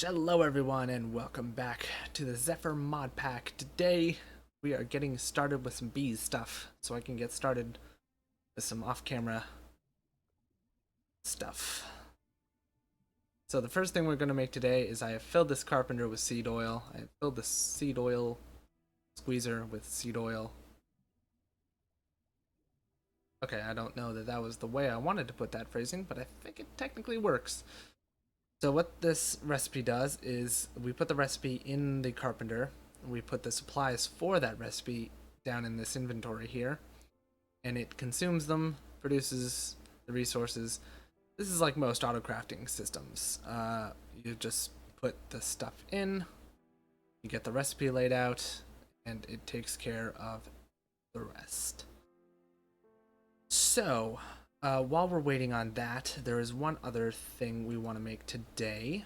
Hello everyone and welcome back to the Zephyr Modpack. Today we are getting started with some bees stuff so I can get started with some off-camera stuff. So the first thing we're going to make today is I have filled this carpenter with seed oil. I have filled the seed oil squeezer with seed oil. Okay, I don't know that that was the way I wanted to put that phrasing, but I think it technically works. So what this recipe does is we put the recipe in the carpenter, we put the supplies for that recipe down in this inventory here, and it consumes them, produces the resources. This is like most auto crafting systems. You just put the stuff in, you get the recipe laid out, and it takes care of the rest. So, while we're waiting on that, there is one other thing we want to make today.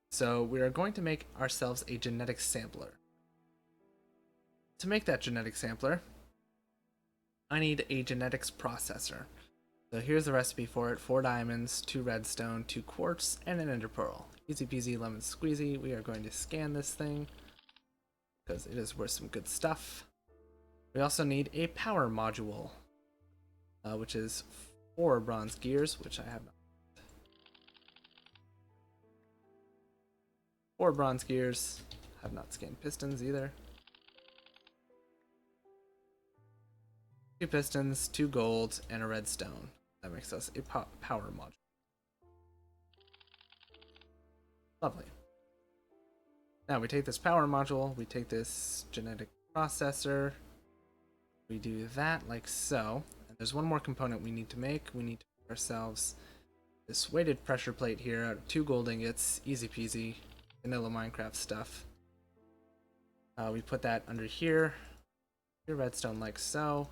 So we are going to make ourselves a genetic sampler. To make that genetic sampler, I need a genetics processor. So here's the recipe for it: 4 diamonds, 2 redstone, 2 quartz, and an ender pearl. Easy peasy lemon squeezy. We are going to scan this thing because it is worth some good stuff. We also need a power module, which is 4 bronze gears, which I have not. 4 bronze gears. Have not scanned pistons either. 2 pistons, 2 gold, and a redstone. That makes us a power module. Lovely. Now we take this power module, we take this genetic processor, we do that like so. And there's one more component we need to make. We need to make ourselves this weighted pressure plate here out of 2 gold ingots. Easy peasy, vanilla Minecraft stuff. We put that under here. Your redstone like so.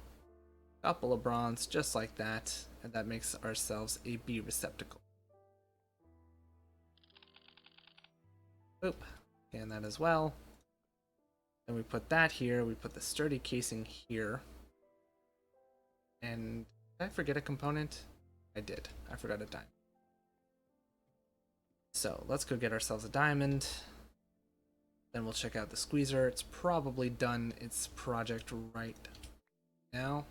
Couple of bronze just like that, and that makes ourselves a bee receptacle. Oop, scan that as well. And we put that here, we put the sturdy casing here. And did I forget a component? I did. I forgot a diamond. So let's go get ourselves a diamond. Then we'll check out the squeezer. It's probably done its project right now.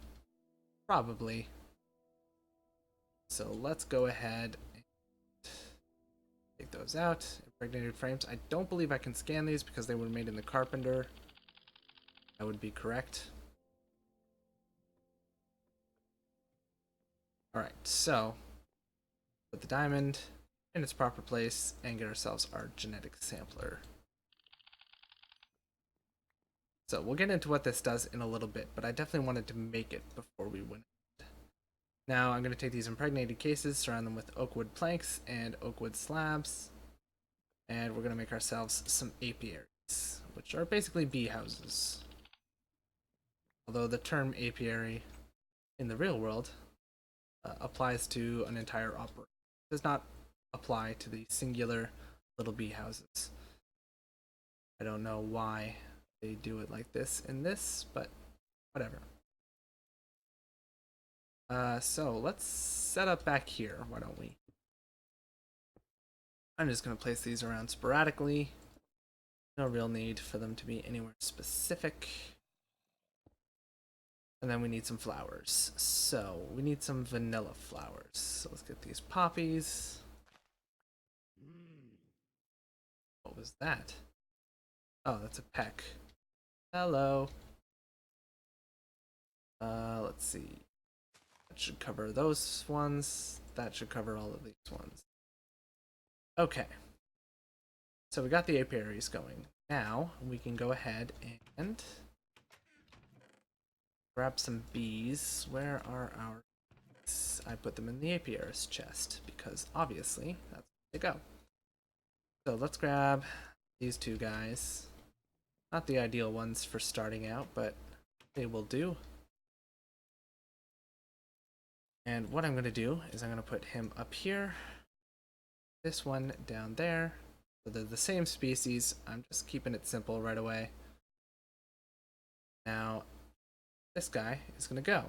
Probably. So let's go ahead and take those out. Impregnated frames. I don't believe I can scan these because they were made in the carpenter. That would be correct. Alright, so put the diamond in its proper place and get ourselves our genetic sampler. So we'll get into what this does in a little bit, but I definitely wanted to make it before we went. Now I'm going to take these impregnated cases, surround them with oak wood planks and oak wood slabs, and we're going to make ourselves some apiaries, which are basically bee houses. Although the term apiary in the real world applies to an entire operation. It does not apply to the singular little bee houses. I don't know why they do it like this in this, but whatever. So let's set up back here, why don't we? I'm just going to place these around sporadically. No real need for them to be anywhere specific. And then we need some flowers. So we need some vanilla flowers. So let's get these poppies. What was that? Oh, that's a peck. Hello. Let's see. That should cover those ones. That should cover all of these ones. Okay. So we got the apiaries going. Now we can go ahead and grab some bees. Where are our bees? I put them in the apiarist chest because obviously that's where they go. So let's grab these 2 guys. Not the ideal ones for starting out, but they will do. And what I'm going to do is I'm going to put him up here, this one down there. So they're the same species. I'm just keeping it simple right away. Now, this guy is going to go.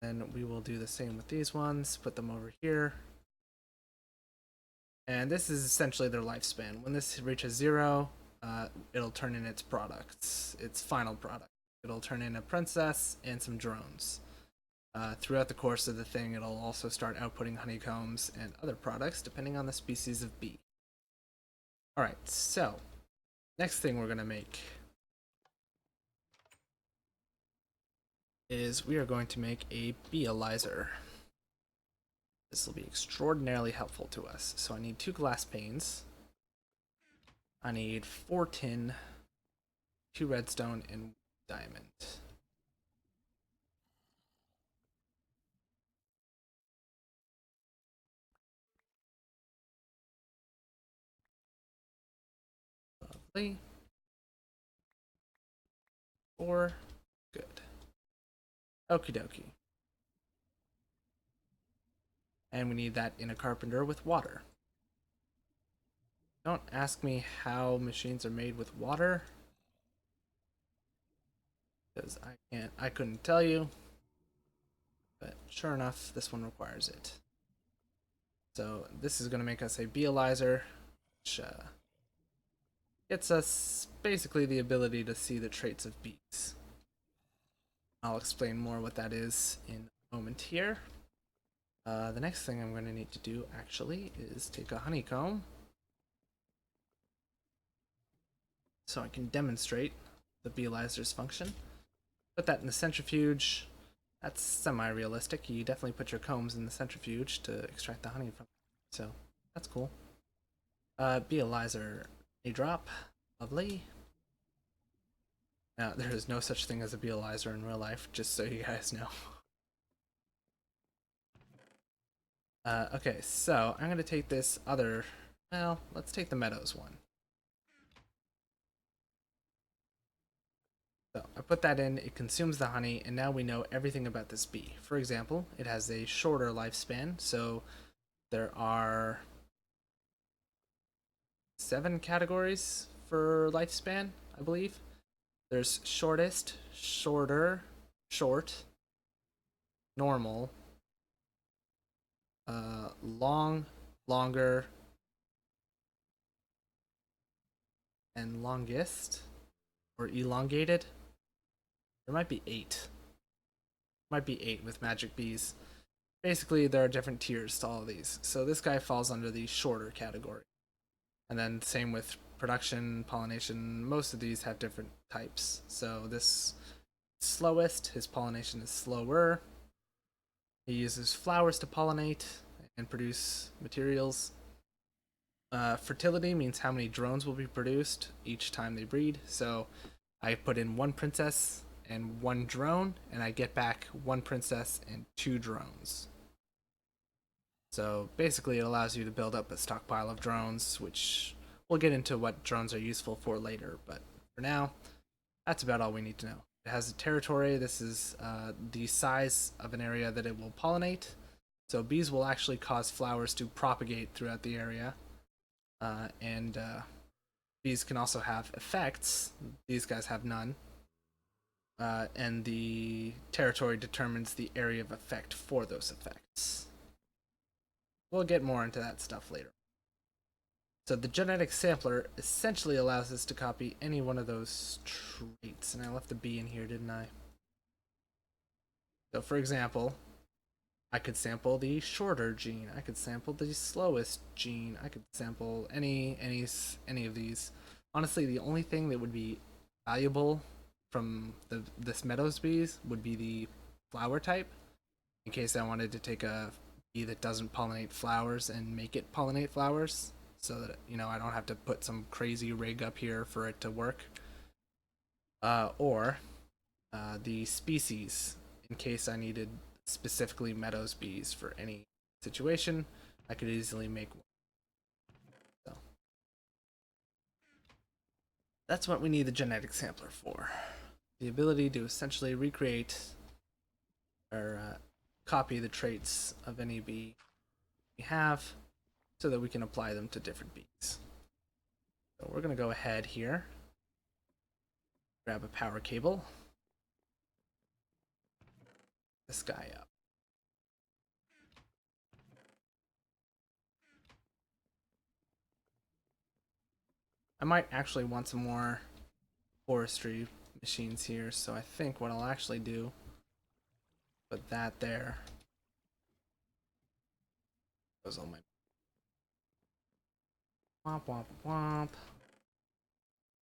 Then we will do the same with these ones, put them over here. And this is essentially their lifespan. When this reaches 0, it'll turn in its products, its final product. It'll turn in a princess and some drones. Throughout the course of the thing, it'll also start outputting honeycombs and other products depending on the species of bee. Alright, so next thing we're going to make is we are going to make a beealyzer. This will be extraordinarily helpful to us. So I need 2 glass panes. I need 4 tin, 2 redstone, and diamond. Lovely. 4. Good. Okie dokie. And we need that in a carpenter with water. Don't ask me how machines are made with water, because I couldn't tell you. But sure enough, this one requires it. So this is going to make us a beealyzer, which gets us basically the ability to see the traits of bees. I'll explain more what that is in a moment here. The next thing I'm going to need to do actually is take a honeycomb so I can demonstrate the beealyzer's function. Put that in the centrifuge. That's semi-realistic. You definitely put your combs in the centrifuge to extract the honey from it. So that's cool. Beealyzer, a drop. Lovely. Now, there is no such thing as a beealyzer in real life, just so you guys know. Okay, so I'm going to take this other... Well, let's take the Meadows one. So I put that in, it consumes the honey, and now we know everything about this bee. For example, it has a shorter lifespan, so there are 7 categories for lifespan, I believe. There's shortest, shorter, short, normal, long, longer, and longest, or elongated. There might be 8. Might be 8 with magic bees. Basically, there are different tiers to all of these. So this guy falls under the shorter category. And then same with production, pollination, most of these have different types. So this slowest, his pollination is slower. He uses flowers to pollinate and produce materials. Fertility means how many drones will be produced each time they breed. So I put in 1 princess and 1 drone, and I get back 1 princess and 2 drones. So basically it allows you to build up a stockpile of drones, which we'll get into what drones are useful for later, but for now, that's about all we need to know. It has a territory. This is the size of an area that it will pollinate. So bees will actually cause flowers to propagate throughout the area. And bees can also have effects. These guys have none. And the territory determines the area of effect for those effects. We'll get more into that stuff later. So the genetic sampler essentially allows us to copy any one of those traits. And I left the bee in here, didn't I? So for example, I could sample the shorter gene. I could sample the slowest gene. I could sample any of these. Honestly, the only thing that would be valuable from this Meadows bees would be the flower type, in case I wanted to take a bee that doesn't pollinate flowers and make it pollinate flowers, so that I don't have to put some crazy rig up here for it to work. Or the species, in case I needed specifically Meadows bees for any situation, I could easily make one. So that's what we need the genetic sampler for. The ability to essentially recreate or copy the traits of any bee we have so that we can apply them to different bees. So we're going to go ahead here, grab a power cable, this guy up. I might actually want some more forestry machines here, so I think what I'll actually do, put that there. Goes on my womp womp womp.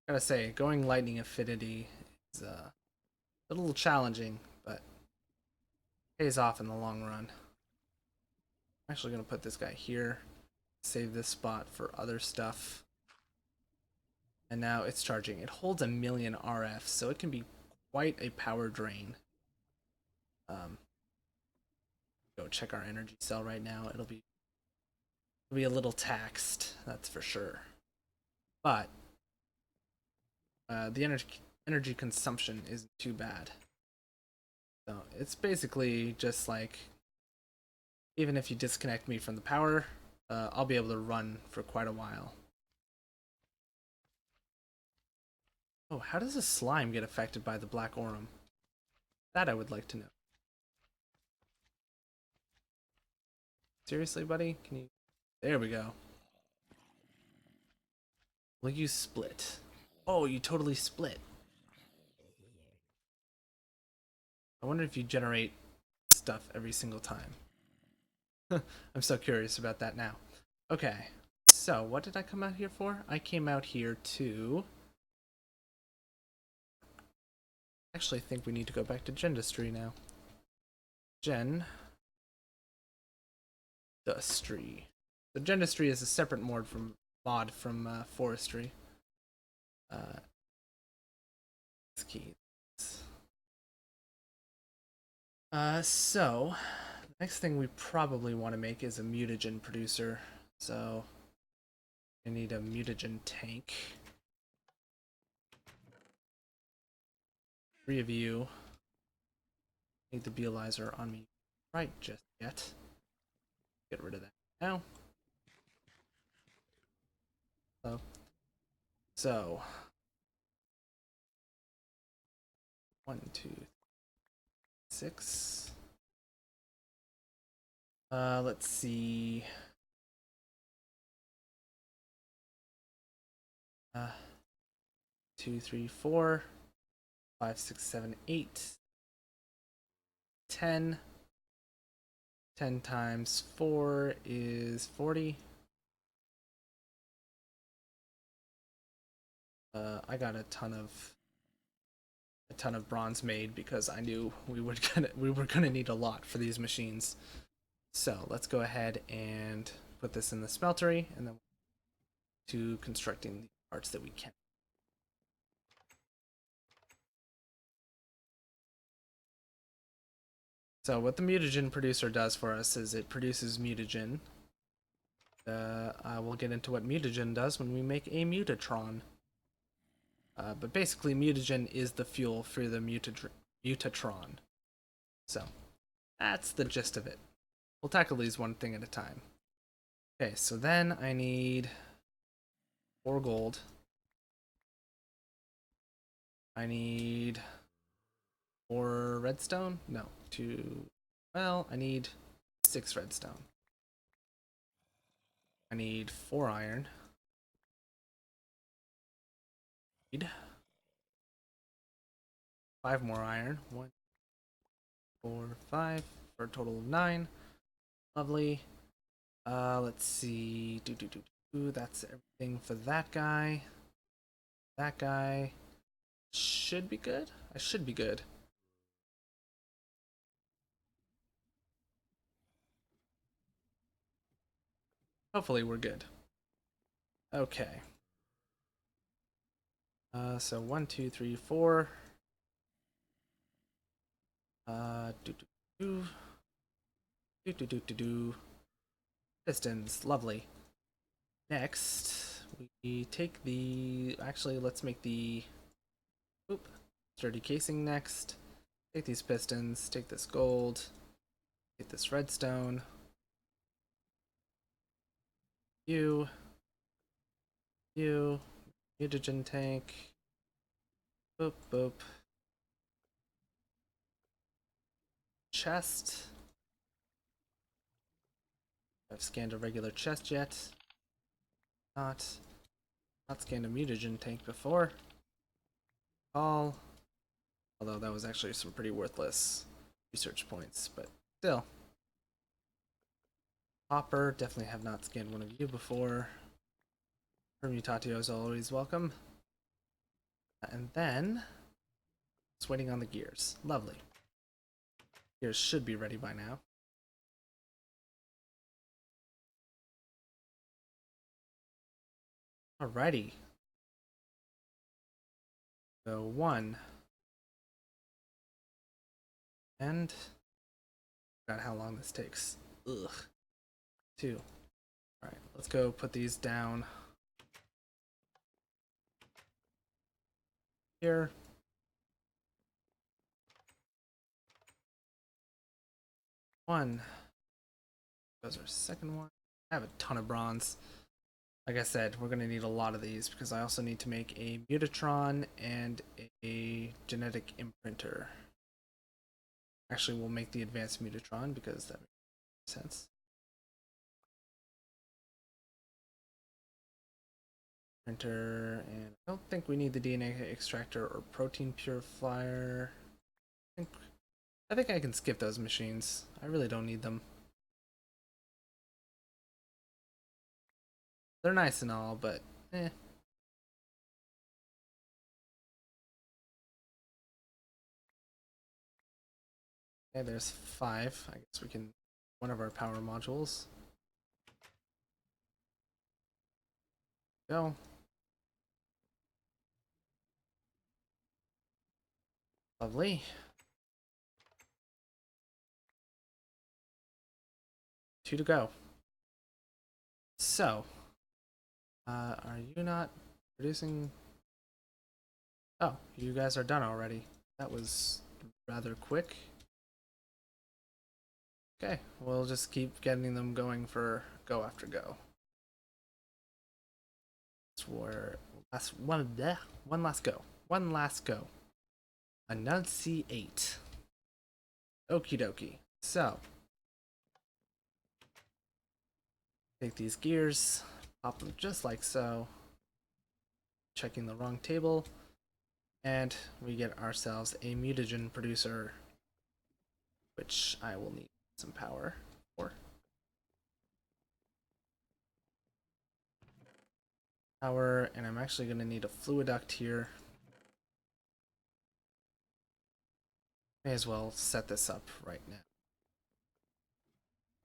Gotta say, going lightning affinity is a little challenging, but pays off in the long run. I'm actually gonna put this guy here, save this spot for other stuff. And now it's charging. It holds 1,000,000 RF, so it can be quite a power drain. Go check our energy cell right now. It'll be a little taxed, that's for sure. But the energy consumption isn't too bad. So it's basically just like, even if you disconnect me from the power, I'll be able to run for quite a while. Oh, how does a slime get affected by the black aurum? That I would like to know. Seriously, buddy? Can you... There we go. Will you split? Oh, you totally split. I wonder if you generate stuff every single time. I'm so curious about that now. Okay, so what did I come out here for? I came out here to... Actually, I think we need to go back to Gendustry now. Gendustry. So Gendustry is a separate mod from Forestry. Key. So the next thing we probably want to make is a mutagen producer. So I need a mutagen tank. 3 of you. Need the Bealizer on me right just yet. Get rid of that now. So 1, 2, 6. Let's see. 2, 3, 4, 5, 6, 7, 8, 10. 10 times 4 is 40. I got a ton of bronze made because I knew we were gonna need a lot for these machines. So let's go ahead and put this in the smeltery, and then to constructing the parts that we can. So what the mutagen producer does for us is it produces mutagen. I will get into what mutagen does when we make a mutatron. But basically, mutagen is the fuel for the mutatron. So that's the gist of it. We'll tackle these one thing at a time. Okay, so then I need 4 gold. I need 4 redstone? No, 2. Well, I need 6 redstone. I need 4 iron. Need 5 more iron. 1, 4, 5 for a total of 9. Lovely. Let's see. That's everything for that guy. That guy should be good. I should be good. Hopefully we're good. Okay. So 1, 2, 3, 4. Pistons, lovely. Next, we take the. Actually, let's make the. Sturdy casing next. Take these pistons. Take this gold. Take this redstone. You. Mutagen tank. Boop boop. Chest. I've scanned a regular chest yet. Not. not scanned a mutagen tank before. All. Although that was actually some pretty worthless research points, but still. Hopper, definitely have not scanned one of you before. Permutatio is always welcome. And then, just waiting on the gears. Lovely. Gears should be ready by now. Alrighty. So 1. And forgot how long this takes. Ugh. 2. Alright, let's go put these down here. 1. Goes our second one. I have a ton of bronze. Like I said, we're going to need a lot of these because I also need to make a mutatron and a genetic imprinter. Actually, we'll make the advanced mutatron because that makes sense. Printer, and I don't think we need the DNA extractor or protein purifier. I think I can skip those machines. I really don't need them. They're nice and all, but eh. Okay, there's 5. I guess we can one of our power modules. Go. Lovely. 2 to go. So, are you not producing? Oh, you guys are done already. That was rather quick. Okay, we'll just keep getting them going for go after go. That's where one last go. One last go. Enunciate. Okie dokie. So, take these gears, pop them just like so. Checking the wrong table. And we get ourselves a mutagen producer, which I will need some power for. Power, and I'm actually going to need a fluiduct here. May as well set this up right now,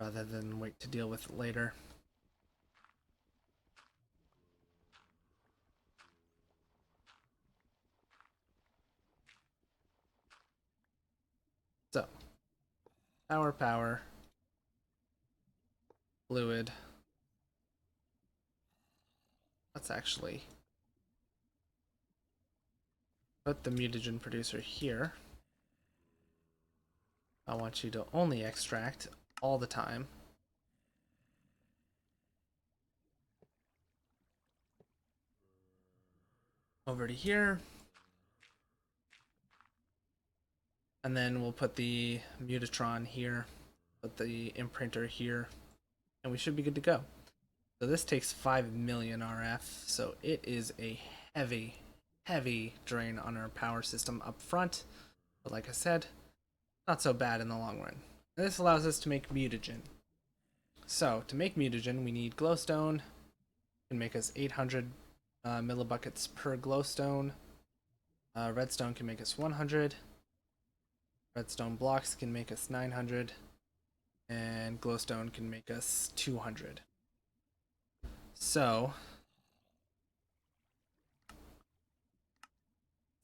rather than wait to deal with it later. So, power, fluid. Let's actually put the mutagen producer here. I want you to only extract all the time. Over to here. And then we'll put the mutatron here, put the imprinter here, and we should be good to go. So this takes 5 million RF, so it is a heavy drain on our power system up front. But like I said, not so bad in the long run. And this allows us to make mutagen. So to make mutagen, we need glowstone. It can make us 800 millibuckets per glowstone. Redstone can make us 100. Redstone blocks can make us 900. And glowstone can make us 200. So,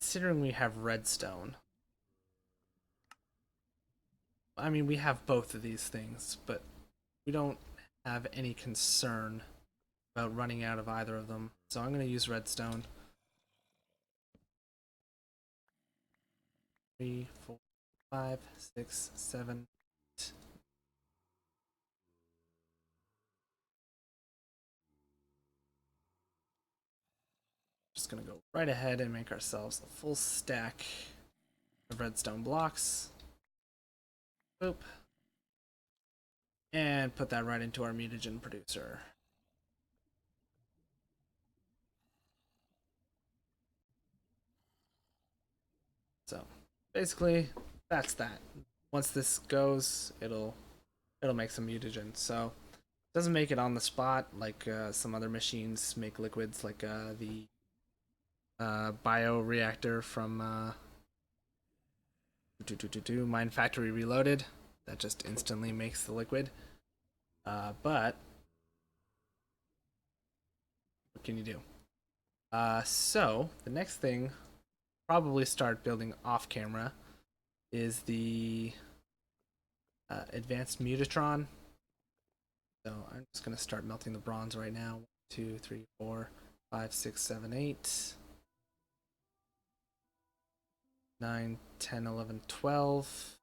considering we have redstone, I mean, we have both of these things, but we don't have any concern about running out of either of them. So I'm going to use redstone. 3, 4, 5, 6, 7, 8. Just going to go right ahead and make ourselves a full stack of redstone blocks. Boop. And put that right into our mutagen producer. basically, that's that. Once this goes, it'll make some mutagen. So it doesn't make it on the spot like some other machines make liquids, like the bioreactor from Mine Factory Reloaded. That just instantly makes the liquid. But what can you do? So the next thing, probably start building off camera, is the advanced mutatron. So I'm just gonna start melting the bronze right now. 1, 2, 3, 4, 5, 6, 7, 8, 9, 10, 11, 12.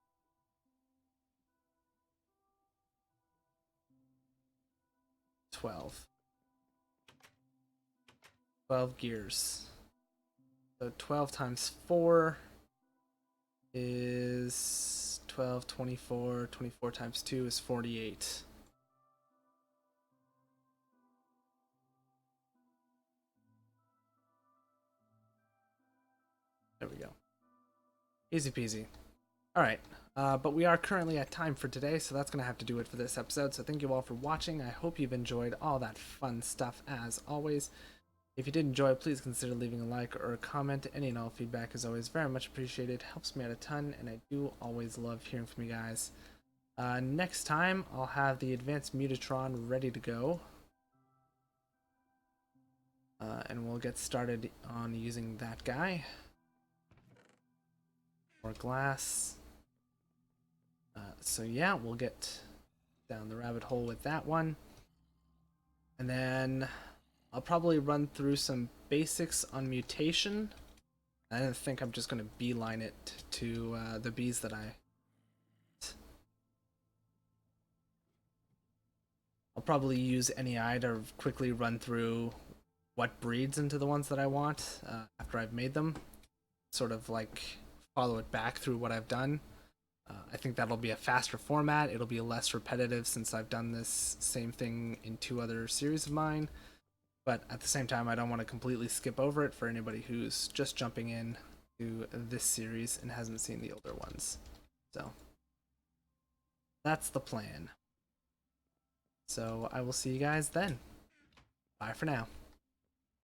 12. 12 gears. So 12 times 4 is 12, 24. 24 times 2 is 48. There we go. Easy peasy. Alright, but we are currently at time for today, so that's going to have to do it for this episode. So thank you all for watching. I hope you've enjoyed all that fun stuff as always. If you did enjoy, please consider leaving a like or a comment. Any and all feedback is always very much appreciated. Helps me out a ton, and I do always love hearing from you guys. Next time, I'll have the advanced mutatron ready to go. And we'll get started on using that guy. More glass. So yeah, we'll get down the rabbit hole with that one. And then I'll probably run through some basics on mutation. I think I'm just going to beeline it to the bees that I'll probably use NEI to quickly run through what breeds into the ones that I want after I've made them. Sort of like follow it back through what I've done. I think that'll be a faster format. It'll be less repetitive since I've done this same thing in 2 other series of mine. But at the same time, I don't want to completely skip over it for anybody who's just jumping in to this series and hasn't seen the older ones. So that's the plan. So I will see you guys then. Bye for now.